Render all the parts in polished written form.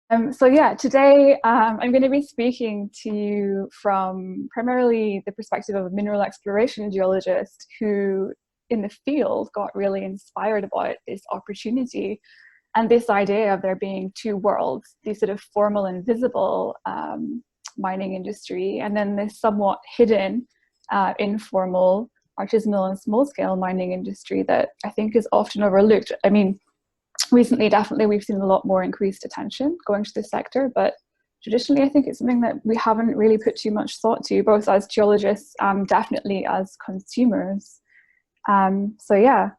So yeah, today I'm going to be speaking to you from primarily the perspective of a mineral exploration geologist who in the field got really inspired about this opportunity and this idea of there being two worlds, the sort of formal and visible mining industry, and then this somewhat hidden, informal, artisanal and small scale mining industry that I think is often overlooked. I mean, recently, definitely, we've seen a lot more increased attention going to this sector, but traditionally, I think it's something that we haven't really put too much thought to, both as geologists and definitely as consumers. So yeah.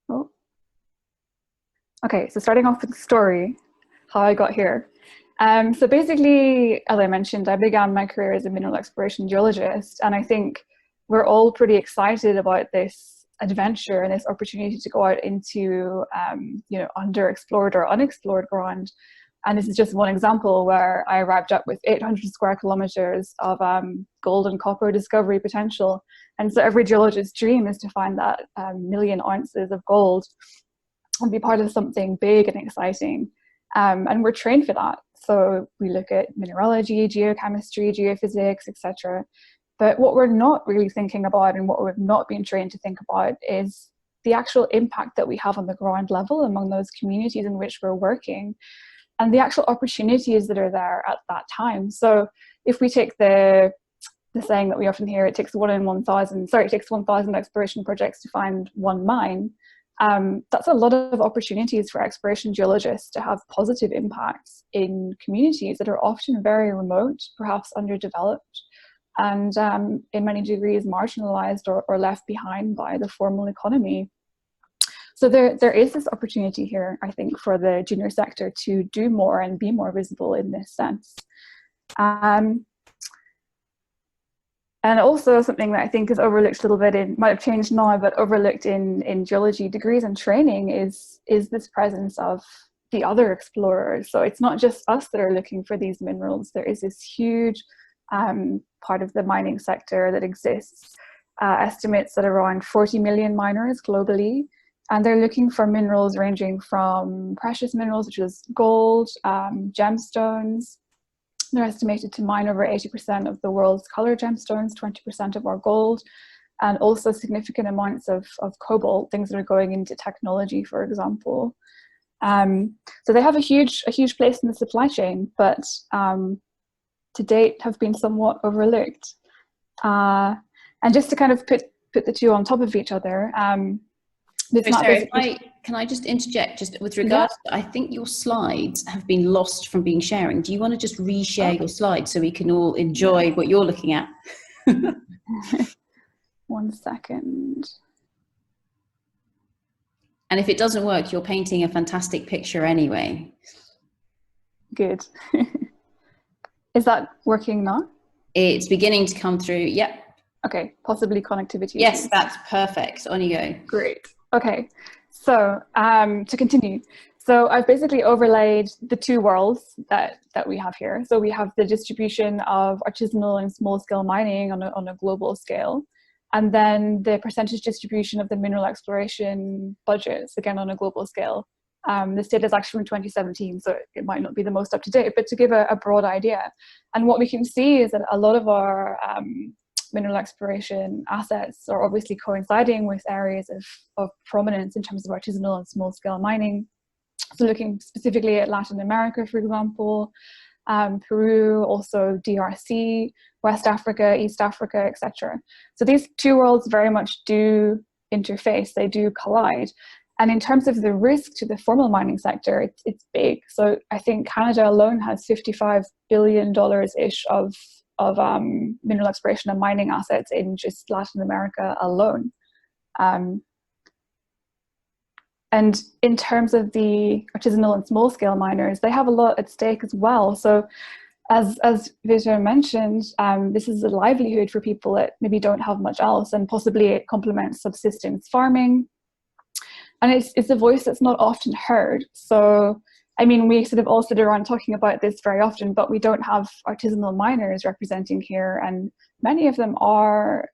Oh, okay, so starting off with the story, how I got here. So basically, as I mentioned, I began my career as a mineral exploration geologist, and I think we're all pretty excited about this adventure and this opportunity to go out into underexplored or unexplored ground. And this is just one example where I arrived up with 800 square kilometers of gold and copper discovery potential. And so every geologist's dream is to find that million ounces of gold and be part of something big and exciting. And we're trained for that. So we look at mineralogy, geochemistry, geophysics, etc. But what we're not really thinking about and what we've not been trained to think about is the actual impact that we have on the ground level among those communities in which we're working and the actual opportunities that are there at that time. So if we take the saying that we often hear, it takes 1,000 exploration projects to find one mine. That's a lot of opportunities for exploration geologists to have positive impacts in communities that are often very remote, perhaps underdeveloped, and in many degrees marginalized or left behind by the formal economy. So there is this opportunity here, I think, for the junior sector to do more and be more visible in this sense. And also something that I think is overlooked a little bit might have changed now, but overlooked in geology degrees and training is this presence of the other explorers. So it's not just us that are looking for these minerals. There is this huge part of the mining sector that exists, estimates that around 40 million miners globally, and they're looking for minerals ranging from precious minerals, such as gold, gemstones. They're estimated to mine over 80% of the world's color gemstones, 20% of our gold, and also significant amounts of cobalt, things that are going into technology, for example. So they have a huge place in the supply chain, but to date have been somewhat overlooked. And just to kind of put the two on top of each other, can I just interject just with regards to, I think your slides have been lost from being sharing. Do you want to just reshare your slides so we can all enjoy what you're looking at? 1 second. And if it doesn't work, you're painting a fantastic picture anyway. Good. Is that working now? It's beginning to come through. Yep. Okay, possibly connectivity. Yes, that's perfect. On you go. Great. Okay, so to continue. So I've basically overlaid the two worlds that we have here. So we have the distribution of artisanal and small-scale mining on a global scale, and then the percentage distribution of the mineral exploration budgets, again on a global scale. This data is actually from 2017, so it might not be the most up-to-date, but to give a broad idea. And what we can see is that a lot of our mineral exploration assets are obviously coinciding with areas of prominence in terms of artisanal and small-scale mining. So looking specifically at Latin America, for example, Peru, also DRC, West Africa, East Africa, etc. So these two worlds very much do interface, they do collide. And in terms of the risk to the formal mining sector, it's big. So I think Canada alone has $55 billion-ish of mineral exploration and mining assets in just Latin America alone. And in terms of the artisanal and small-scale miners, they have a lot at stake as well. So as Vita mentioned, this is a livelihood for people that maybe don't have much else, and possibly it complements subsistence farming. And it's a voice that's not often heard. So I mean, we sort of all sit around talking about this very often, but we don't have artisanal miners representing here, and many of them are,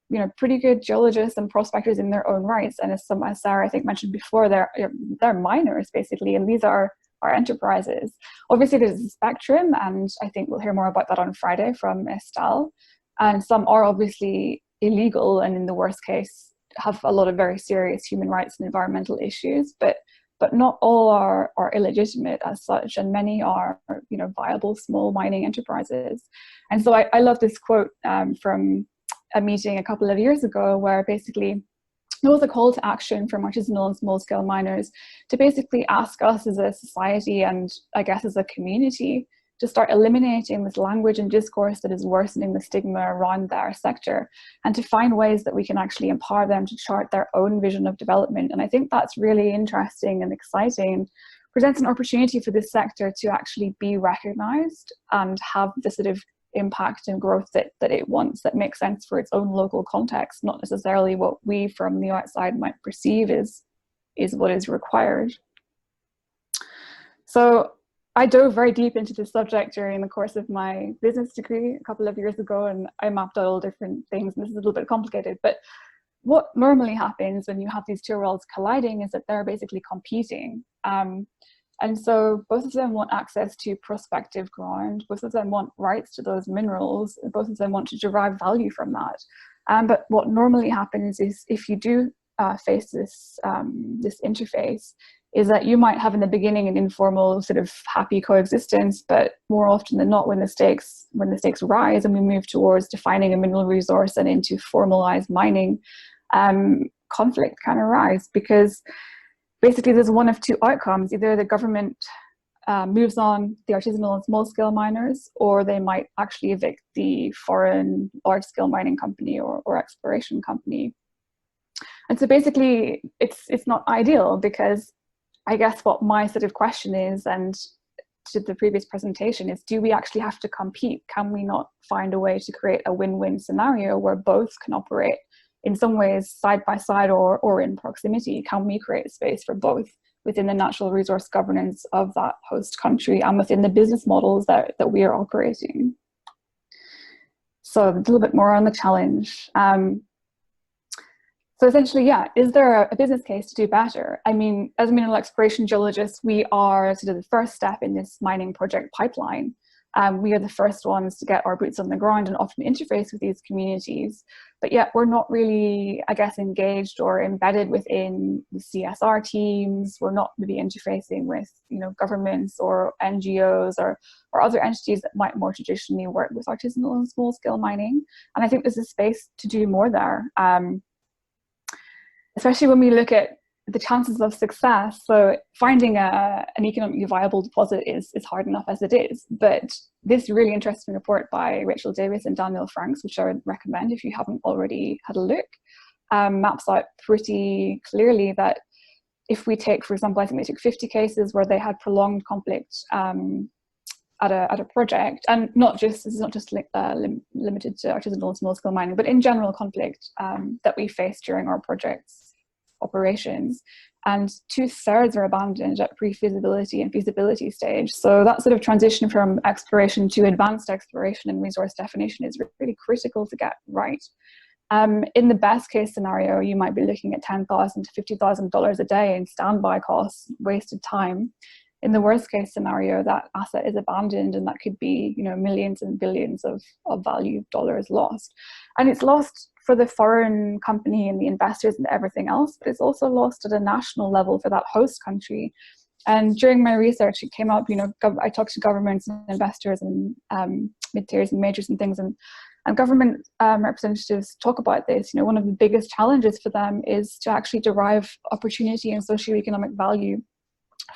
you know, pretty good geologists and prospectors in their own rights. And as Sarah, I think, mentioned before, they're miners basically, and these are our enterprises. Obviously, there's a spectrum, and I think we'll hear more about that on Friday from Estelle. And some are obviously illegal, and in the worst case, have a lot of very serious human rights and environmental issues. But not all are illegitimate as such, and many are, viable small mining enterprises. And so I love this quote from a meeting a couple of years ago, where basically there was a call to action from artisanal and small-scale miners to basically ask us as a society, and I guess as a community, to start eliminating this language and discourse that is worsening the stigma around their sector, and to find ways that we can actually empower them to chart their own vision of development. And I think that's really interesting and exciting, presents an opportunity for this sector to actually be recognized and have the sort of impact and growth that it wants, that makes sense for its own local context, not necessarily what we from the outside might perceive is what is required. So I dove very deep into this subject during the course of my business degree a couple of years ago, and I mapped out all different things, and this is a little bit complicated, but what normally happens when you have these two worlds colliding is that they're basically competing. And so both of them want access to prospective ground, both of them want rights to those minerals, both of them want to derive value from that. But what normally happens is, if you do face this interface, is that you might have in the beginning an informal sort of happy coexistence, but more often than not, when the stakes rise and we move towards defining a mineral resource and into formalized mining, conflict can arise, because basically there's one of two outcomes. Either the government moves on the artisanal and small-scale miners, or they might actually evict the foreign large-scale mining company or exploration company. And so basically it's not ideal, because I guess what my sort of question is, and to the previous presentation, is, do we actually have to compete? Can we not find a way to create a win-win scenario where both can operate in some ways side by side or in proximity? Can we create a space for both within the natural resource governance of that host country and within the business models that we are operating? So a little bit more on the challenge. So essentially, yeah, is there a business case to do better? I mean, as mineral exploration geologists, we are sort of the first step in this mining project pipeline. We are the first ones to get our boots on the ground and often interface with these communities, but yet we're not really, I guess, engaged or embedded within the CSR teams. We're not really interfacing with, governments or NGOs or other entities that might more traditionally work with artisanal and small-scale mining. And I think there's a space to do more there. Especially when we look at the chances of success. So finding an economically viable deposit is hard enough as it is, but this really interesting report by Rachel Davis and Daniel Franks, which I would recommend if you haven't already had a look, maps out pretty clearly that if we take, for example, I think they took 50 cases where they had prolonged conflict at a project, and this is not just limited to artisanal and small-scale mining, but in general conflict that we face during our projects operations, and 2/3 are abandoned at pre-feasibility and feasibility stage. So that sort of transition from exploration to advanced exploration and resource definition is really critical to get right. In the best case scenario, you might be looking at $10,000 to $50,000 a day in standby costs, wasted time. In the worst case scenario, that asset is abandoned, and that could be, millions and billions of value dollars lost. And it's lost for the foreign company and the investors and everything else, but it's also lost at a national level for that host country. And during my research, it came up, I talked to governments and investors and mid-tiers and majors and things, and government representatives talk about this. One of the biggest challenges for them is to actually derive opportunity and socioeconomic value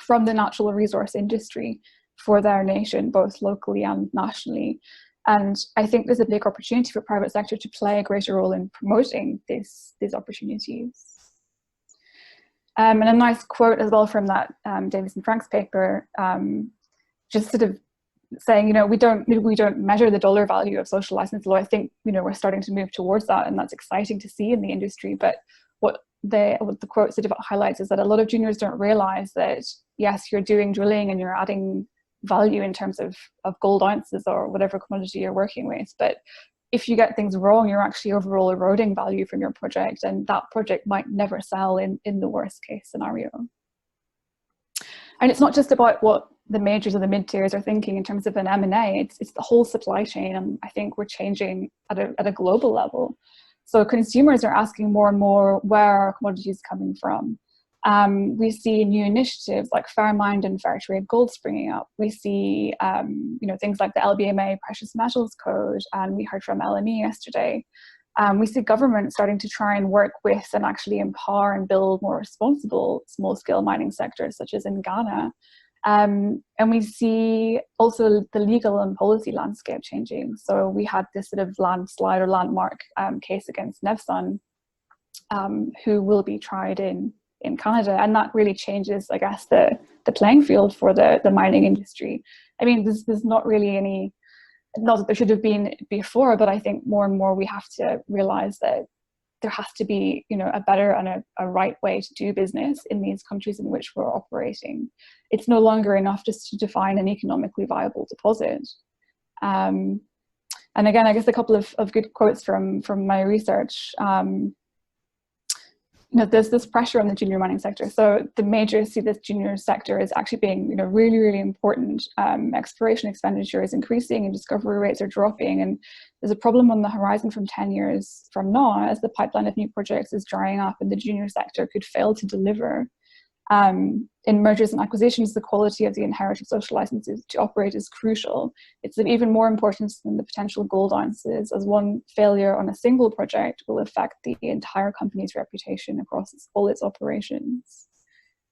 from the natural resource industry for their nation, both locally and nationally. And I think there's a big opportunity for private sector to play a greater role in promoting these opportunities. And a nice quote as well from that Davis and Frank's paper, just sort of saying, we don't measure the dollar value of social license law. I think, we're starting to move towards that, and that's exciting to see in the industry. But what the quote sort of highlights is that a lot of juniors don't realize that, yes, you're doing drilling and you're adding value in terms of gold ounces or whatever commodity you're working with, but if you get things wrong, you're actually overall eroding value from your project, and that project might never sell in the worst case scenario. And it's not just about what the majors or the mid-tiers are thinking in terms of an M&A, it's the whole supply chain. And I think we're changing at a global level. So consumers are asking more and more, where are commodities coming from? We see new initiatives like Fair Mind and Fair Trade Gold springing up. We see things like the LBMA Precious Metals Code, and we heard from LME yesterday. We see government starting to try and work with and actually empower and build more responsible small-scale mining sectors, such as in Ghana. And we see also the legal and policy landscape changing. So we had this sort of landslide or landmark case against Nevsun, who will be tried in Canada. And that really changes, I guess, the playing field for the mining industry. I mean, there's not really any, not that there should have been before, but I think more and more we have to realize that there has to be, a better and a right way to do business in these countries in which we're operating. It's no longer enough just to define an economically viable deposit. And again, I guess a couple of good quotes from my research. There's this pressure on the junior mining sector. So the majors see this junior sector as actually being, really, really important. Exploration expenditure is increasing and discovery rates are dropping. And there's a problem on the horizon from 10 years from now as the pipeline of new projects is drying up and the junior sector could fail to deliver. In mergers and acquisitions, the quality of the inherited social licenses to operate is crucial. It's of even more importance than the potential gold ounces, as one failure on a single project will affect the entire company's reputation across all its operations.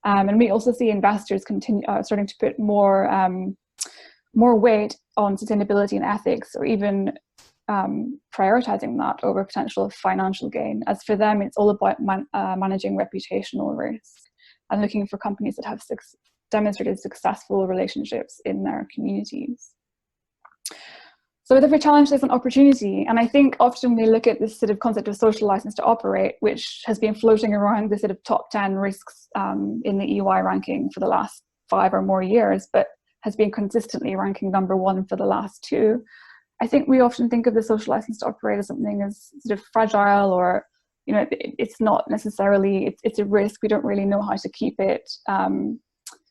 And we also see investors starting to put more weight on sustainability and ethics, or even prioritizing that over potential financial gain. As for them, it's all about managing reputational risk and looking for companies that have demonstrated successful relationships in their communities. So with every challenge, there's an opportunity. And I think often we look at this sort of concept of social license to operate, which has been floating around the sort of top 10 risks in the EY ranking for the last 5 or more years, but has been consistently ranking #1 for the last 2. I think we often think of the social license to operate as something as sort of fragile, or it's not necessarily, it's a risk. We don't really know how to keep it.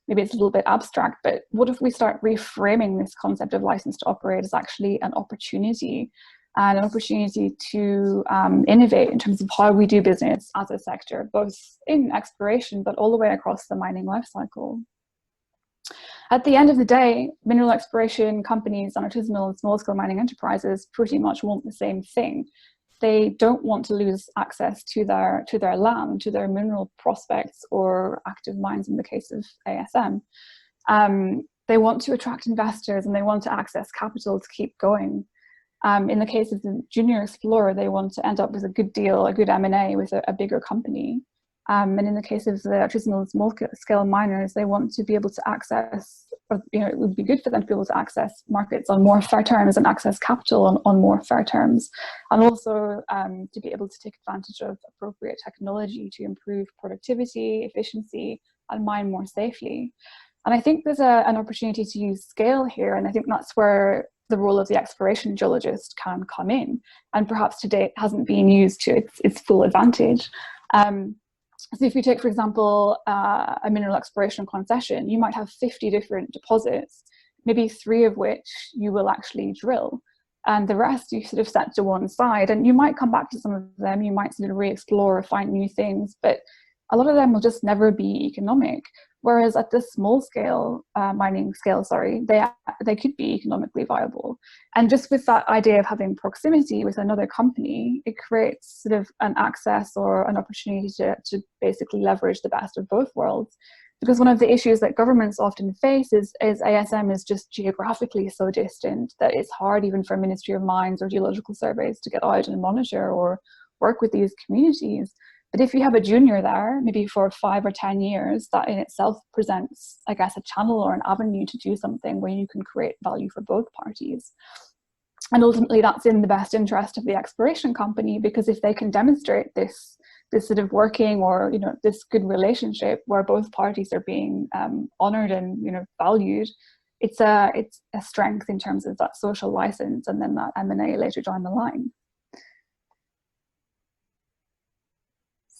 Maybe it's a little bit abstract, but what if we start reframing this concept of license to operate as actually an opportunity, and an opportunity to innovate in terms of how we do business as a sector, both in exploration, but all the way across the mining life cycle. At the end of the day, mineral exploration companies and artisanal and small-scale mining enterprises pretty much want the same thing. They don't want to lose access to their land, to their mineral prospects or active mines in the case of ASM. They want to attract investors and they want to access capital to keep going. In the case of the junior explorer, they want to end up with a good deal, a good M&A with a bigger company. And in the case of the artisanal and small-scale miners, they want to be able to access, or it would be good for them to be able to access markets on more fair terms and access capital on more fair terms, and also to be able to take advantage of appropriate technology to improve productivity, efficiency, and mine more safely. And I think there's an opportunity to use scale here, and I think that's where the role of the exploration geologist can come in, and perhaps to date hasn't been used to its full advantage. So if you take, for example, a mineral exploration concession, you might have 50 different deposits, maybe 3 of which you will actually drill, and the rest you sort of set to one side, and you might come back to some of them, you might sort of re-explore or find new things, but a lot of them will just never be economic. Whereas at this small scale, mining scale, they could be economically viable. And just with that idea of having proximity with another company, it creates sort of an access or an opportunity to basically leverage the best of both worlds. Because one of the issues that governments often face is ASM is just geographically so distant that it's hard even for Ministry of Mines or geological surveys to get out and monitor or work with these communities. But if you have a junior there, maybe for 5 or 10 years, that in itself presents, I guess, a channel or an avenue to do something where you can create value for both parties. And ultimately, that's in the best interest of the exploration company, because if they can demonstrate this sort of working or this good relationship where both parties are being honored and valued, it's a strength in terms of that social license and then that M&A later down the line.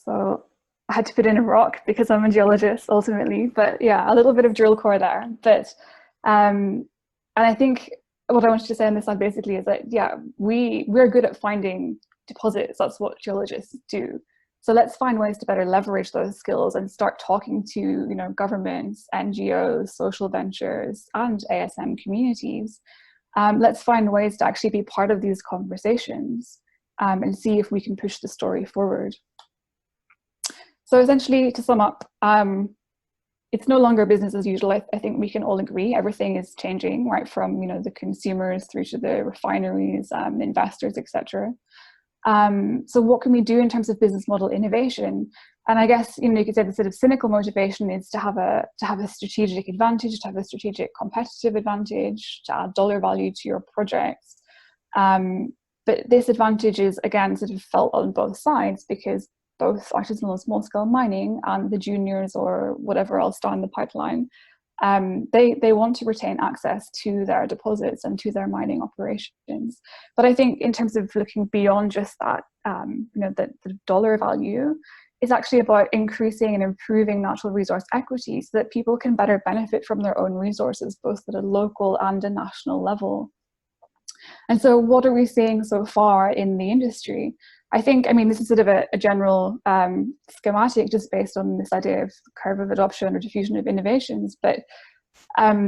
So I had to put in a rock because I'm a geologist ultimately, but yeah, a little bit of drill core there. But and I think what I wanted to say on this slide basically is that yeah, we're good at finding deposits. That's what geologists do. So let's find ways to better leverage those skills and start talking to, you know, governments, NGOs, social ventures, and ASM communities. Let's find ways to actually be part of these conversations and see if we can push the story forward. So essentially, to sum up, it's no longer business as usual. I think we can all agree everything is changing, right, from, you know, the consumers through to the refineries, investors, etc. So what can we do in terms of business model innovation? And I guess, you know, you could say the sort of cynical motivation is to have a strategic advantage, to have a strategic competitive advantage, to add dollar value to your projects. But this advantage is, again, sort of felt on both sides, because both artisanal and small-scale mining and the juniors or whatever else down the pipeline, they want to retain access to their deposits and to their mining operations. But I think in terms of looking beyond just that, you know, the dollar value is actually about increasing and improving natural resource equity so that people can better benefit from their own resources, both at a local and a national level. And so what are we seeing so far in the industry? I think, I mean, this is sort of a general schematic just based on this idea of curve of adoption or diffusion of innovations. But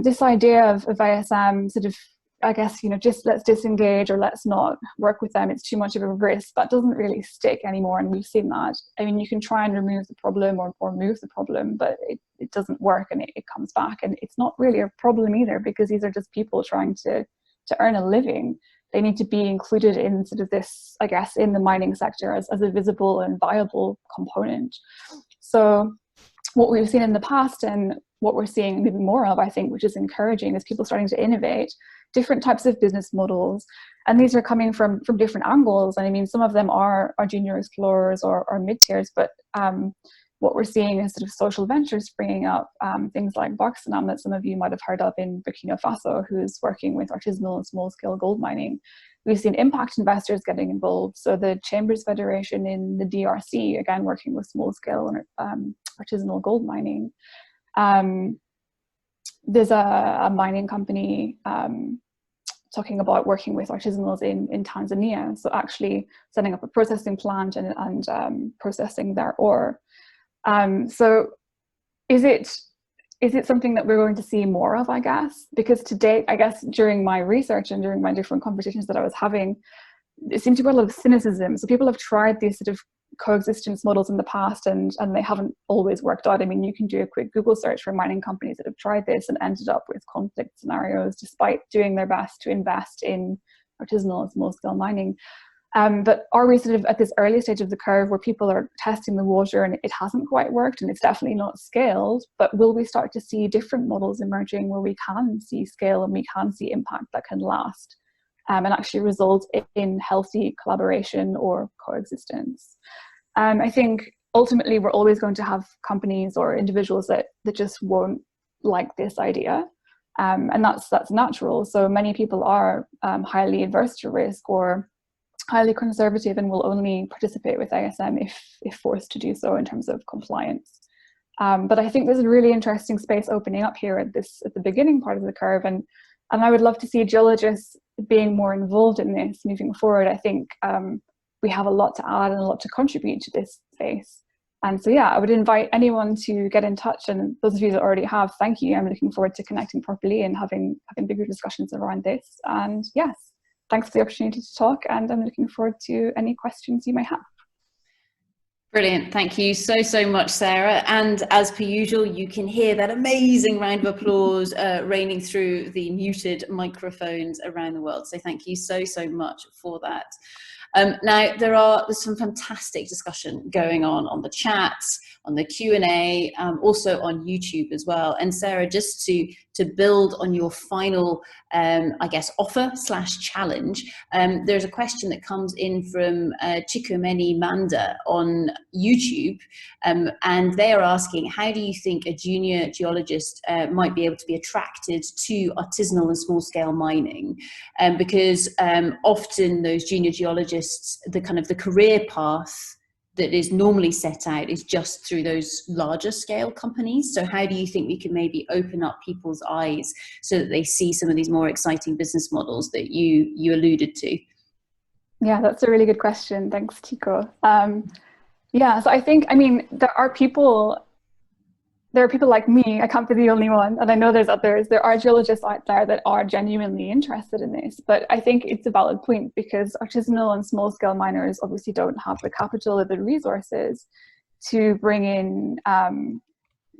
this idea of ASM sort of, I guess, you know, just let's disengage or let's not work with them, it's too much of a risk, that doesn't really stick anymore. And we've seen that. I mean, you can try and remove the problem or move the problem, but it doesn't work, and it comes back. And it's not really a problem either, because these are just people trying to earn a living. They need to be included in sort of this, I guess, in the mining sector as a visible and viable component. So what we've seen in the past, and what we're seeing maybe more of, I think, which is encouraging, is people starting to innovate different types of business models. And these are coming from different angles. And I mean, some of them are junior explorers or mid-tiers, but what we're seeing is sort of social ventures springing up, things like Boxenam that some of you might have heard of in Burkina Faso, who's working with artisanal and small-scale gold mining. We've seen impact investors getting involved. So the Chambers Federation in the DRC, again, working with small-scale and artisanal gold mining. There's a mining company talking about working with artisanals in Tanzania. So actually setting up a processing plant and processing their ore. So is it something that we're going to see more of, I guess? Because to date, I guess during my research and during my different conversations that I was having, it seemed to be a lot of cynicism. So people have tried these sort of coexistence models in the past, and they haven't always worked out. I mean, you can do a quick Google search for mining companies that have tried this and ended up with conflict scenarios despite doing their best to invest in artisanal and small-scale mining. But are we sort of at this early stage of the curve where people are testing the water and it hasn't quite worked and it's definitely not scaled? But will we start to see different models emerging where we can see scale and we can see impact that can last and actually result in healthy collaboration or coexistence? I think ultimately we're always going to have companies or individuals that just won't like this idea. And that's natural. So many people are highly adverse to risk or highly conservative and will only participate with ASM if forced to do so in terms of compliance. But I think there's a really interesting space opening up here at the beginning part of the curve, and I would love to see geologists being more involved in this moving forward. I think we have a lot to add and a lot to contribute to this space. And so yeah, I would invite anyone to get in touch, and those of you that already have, thank you. I'm looking forward to connecting properly and having bigger discussions around this. And yes, thanks for the opportunity to talk, and I'm looking forward to any questions you may have. Brilliant. Thank you so much, Sarah. And as per usual, you can hear that amazing round of applause raining through the muted microphones around the world. So thank you so much for that. Now, there's some fantastic discussion going on the chats, on the Q&A, also on YouTube as well. And Sarah, just to build on your final, I guess, offer/challenge, there's a question that comes in from Chikomeni Manda on YouTube, and they are asking, how do you think a junior geologist might be able to be attracted to artisanal and small-scale mining? Because often those junior geologists, the career path that is normally set out is just through those larger scale companies. So how do you think we can maybe open up people's eyes so that they see some of these more exciting business models that you alluded to? Yeah, that's a really good question. Thanks, Tico. Yeah, so I think, I mean, there are people like me, I can't be the only one, and I know there's others. There are geologists out there that are genuinely interested in this, but I think it's a valid point because artisanal and small scale miners obviously don't have the capital or the resources to bring in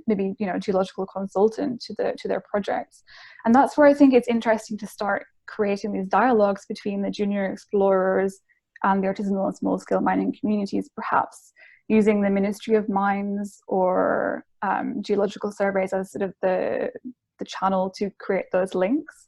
maybe, you know, a geological consultant to their projects. And that's where I think it's interesting to start creating these dialogues between the junior explorers and the artisanal and small scale mining communities, perhaps using the Ministry of Mines or geological surveys as sort of the channel to create those links.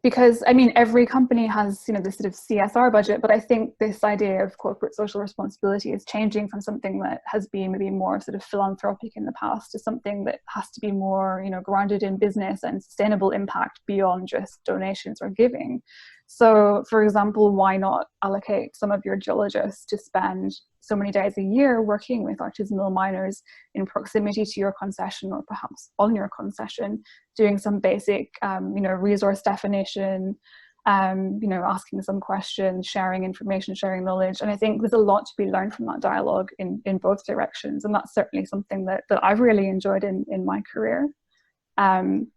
Because, I mean, every company has, you know, this sort of CSR budget, but I think this idea of corporate social responsibility is changing from something that has been maybe more sort of philanthropic in the past to something that has to be more, you know, grounded in business and sustainable impact beyond just donations or giving. So, for example, why not allocate some of your geologists to spend so many days a year working with artisanal miners in proximity to your concession or perhaps on your concession, doing some basic, you know, resource definition, you know, asking some questions, sharing information, sharing knowledge. And I think there's a lot to be learned from that dialogue in both directions. And that's certainly something that I've really enjoyed in my career. And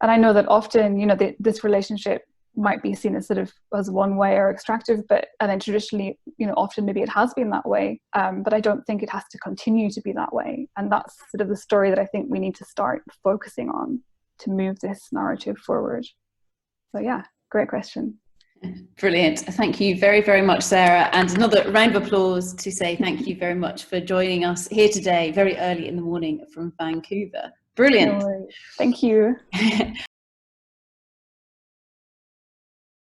I know that often, you know, this relationship might be seen as sort of as one way or extractive, and then traditionally, you know, often maybe it has been that way, but I don't think it has to continue to be that way. And that's sort of the story that I think we need to start focusing on to move this narrative forward. So yeah, great question. Brilliant. Thank you very, very much, Sarah. And another round of applause to say thank you very much for joining us here today, very early in the morning from Vancouver. Brilliant. No worries. Thank you.